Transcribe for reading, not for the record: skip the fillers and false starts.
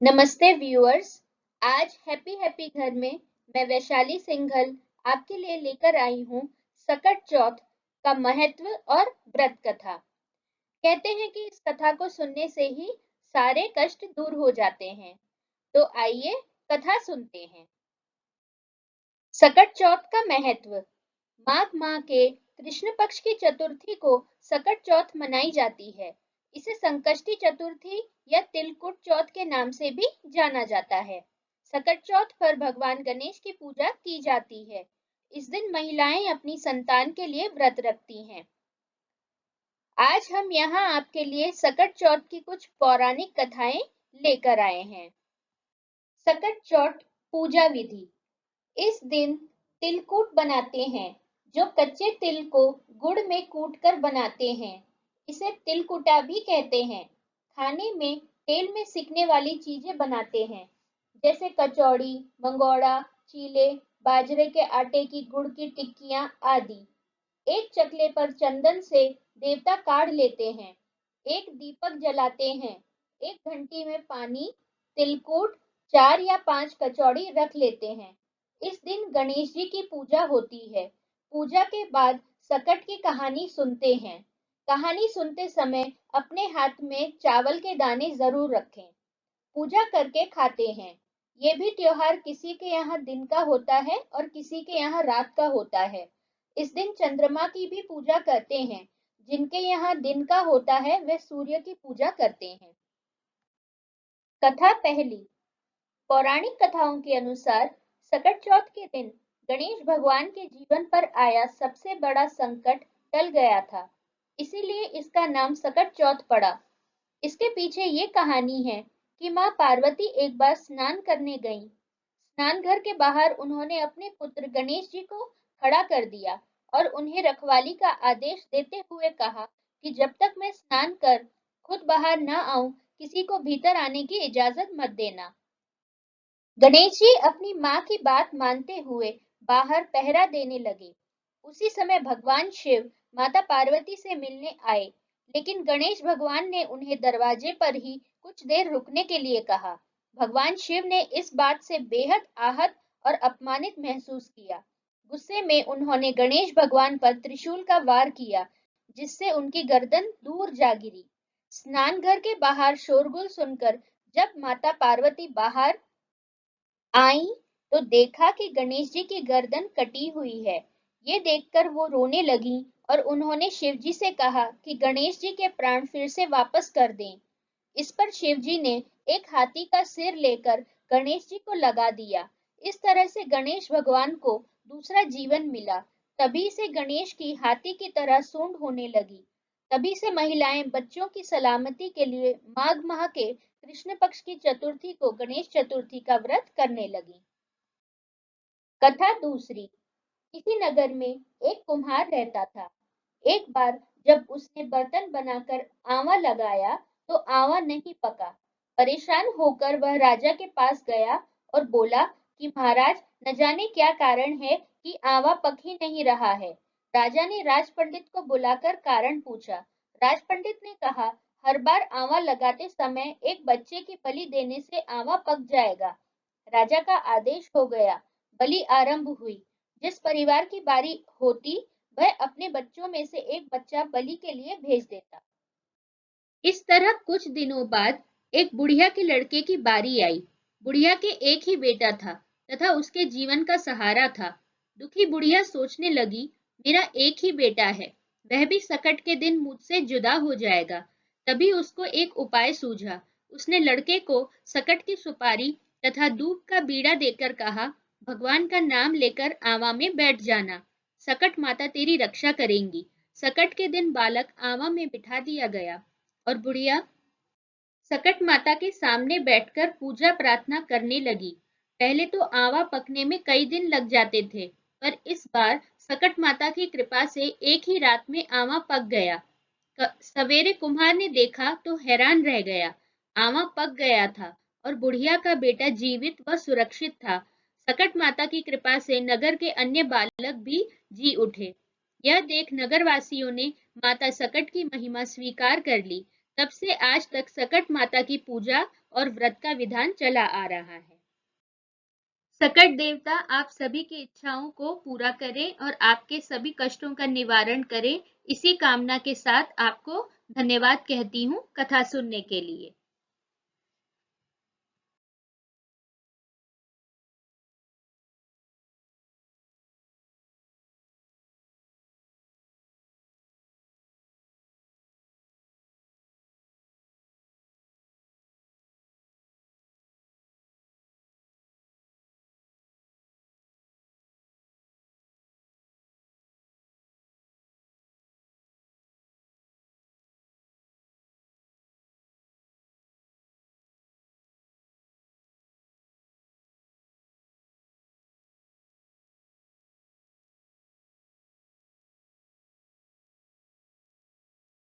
नमस्ते व्यूअर्स। आज happy happy घर में मैं वैशाली सिंघल आपके लिए लेकर आई हूँ सकट चौथ का महत्व और व्रत कथा। कहते हैं कि इस कथा को सुनने से ही सारे कष्ट दूर हो जाते हैं। तो आइए कथा सुनते हैं। सकट चौथ का महत्व। माघ माह के कृष्ण पक्ष की चतुर्थी को सकट चौथ मनाई जाती है। इसे संकष्टी चतुर्थी या तिलकुट चौथ के नाम से भी जाना जाता है। सकट चौथ पर भगवान गणेश की पूजा की जाती है। इस दिन महिलाएं अपनी संतान के लिए व्रत रखती हैं। आज हम यहाँ आपके लिए सकट चौथ की कुछ पौराणिक कथाएं लेकर आए हैं। सकट चौथ पूजा विधि। इस दिन तिलकूट बनाते हैं, जो कच्चे तिल को गुड़ में कूटकर बनाते हैं। इसे तिलकुटा भी कहते हैं। खाने में तेल में सिकने वाली चीजें बनाते हैं, जैसे कचौड़ी, मंगोड़ा, चीले, बाजरे के आटे की गुड़ की टिक्कियां आदि। एक चकले पर चंदन से देवता काढ़ लेते हैं, एक दीपक जलाते हैं, एक घंटी में पानी, तिलकूट, 4 या 5 कचौड़ी रख लेते हैं। इस दिन गणेश जी की पूजा होती है। पूजा के बाद सकट की कहानी सुनते हैं। कहानी सुनते समय अपने हाथ में चावल के दाने जरूर रखें। पूजा करके खाते हैं। ये भी त्योहार किसी के यहाँ दिन का होता है और किसी के यहाँ रात का होता है। इस दिन चंद्रमा की भी पूजा करते हैं। जिनके यहाँ दिन का होता है वे सूर्य की पूजा करते हैं। कथा पहली। पौराणिक कथाओं के अनुसार सकट चौथ के दिन गणेश भगवान के जीवन पर आया सबसे बड़ा संकट टल गया था। इसीलिए इसका नाम सकट चौथ पड़ा। इसके पीछे ये कहानी है कि माँ पार्वती एक बार स्नान करने गईं। स्नान घर के बाहर उन्होंने अपने पुत्र गणेश जी को खड़ा कर दिया और उन्हें रखवाली का आदेश देते हुए कहा कि जब तक मैं स्नान कर खुद बाहर न आऊं, किसी को भीतर आने की इजाजत मत देना। गणेश जी अपनी माँ की बात मानते हुए बाहर पहरा देने लगे। उसी समय भगवान शिव माता पार्वती से मिलने आए, लेकिन गणेश भगवान ने उन्हें दरवाजे पर ही कुछ देर रुकने के लिए कहा। भगवान शिव ने इस बात से बेहद आहत और अपमानित महसूस किया। गुस्से में उन्होंने गणेश भगवान पर त्रिशूल का वार किया, जिससे उनकी गर्दन दूर जा गिरी। स्नान घर के बाहर शोरगुल सुनकर जब माता पार्वती बाहर आई तो देखा कि गणेश जी की गर्दन कटी हुई है। ये देखकर वो रोने लगी और उन्होंने शिव जी से कहा कि गणेश जी के प्राण फिर से वापस कर दें। इस पर शिव जी ने एक हाथी का सिर लेकर गणेश जी को लगा दिया। इस तरह से गणेश भगवान को दूसरा जीवन मिला। तभी से गणेश की हाथी की तरह सूंड होने लगी। तभी से महिलाएं बच्चों की सलामती के लिए माघ माह के कृष्ण पक्ष की चतुर्थी को गणेश चतुर्थी का व्रत करने लगी। कथा दूसरी। इसी नगर में एक कुम्हार रहता था। एक बार जब उसने बर्तन बनाकर आंवा लगाया तो आंवा नहीं पका। परेशान होकर वह राजा के पास गया और बोला कि महाराज, न जाने क्या कारण है कि आंवा पक ही नहीं रहा है। राजा ने राज पंडित को बुलाकर कारण पूछा। राज पंडित ने कहा, हर बार आंवा लगाते समय एक बच्चे की बलि देने से आंवा पक जाएगा। राजा का आदेश हो गया। बलि आरंभ हुई। जिस परिवार की बारी होती वह अपने बच्चों में से एक बच्चा बलि के लिए भेज देता। इस तरह कुछ दिनों बाद एक बुढ़िया के लड़के की बारी आई। बुढ़िया के एक ही बेटा था तथा उसके जीवन का सहारा था। दुखी बुढ़िया सोचने लगी, मेरा एक ही बेटा है, वह भी सकट के दिन मुझसे जुदा हो जाएगा। तभी उसको एक उपाय सूझा। उसने लड़के को सकट की सुपारी तथा दूब का बीड़ा देकर कहा, भगवान का नाम लेकर आंवा में बैठ जाना, सकट माता तेरी रक्षा करेंगी। सकट के दिन बालक आंवा में बिठा दिया गया और बुढ़िया सकट माता के सामने बैठकर पूजा प्रार्थना करने लगी। पहले तो आंवा पकने में कई दिन लग जाते थे, पर इस बार सकट माता की कृपा से एक ही रात में आंवा पक गया। सवेरे कुम्हार ने देखा तो हैरान रह गया। आंवा पक गया था और बुढ़िया का बेटा जीवित व सुरक्षित था। सकट माता की कृपा से नगर के अन्य बालक भी जी उठे। यह देख नगरवासियों ने माता सकट की महिमा स्वीकार कर ली। तब से आज तक सकट माता की पूजा और व्रत का विधान चला आ रहा है। सकट देवता आप सभी की इच्छाओं को पूरा करें और आपके सभी कष्टों का निवारण करें, इसी कामना के साथ आपको धन्यवाद कहती हूँ कथा सुनने के लिए।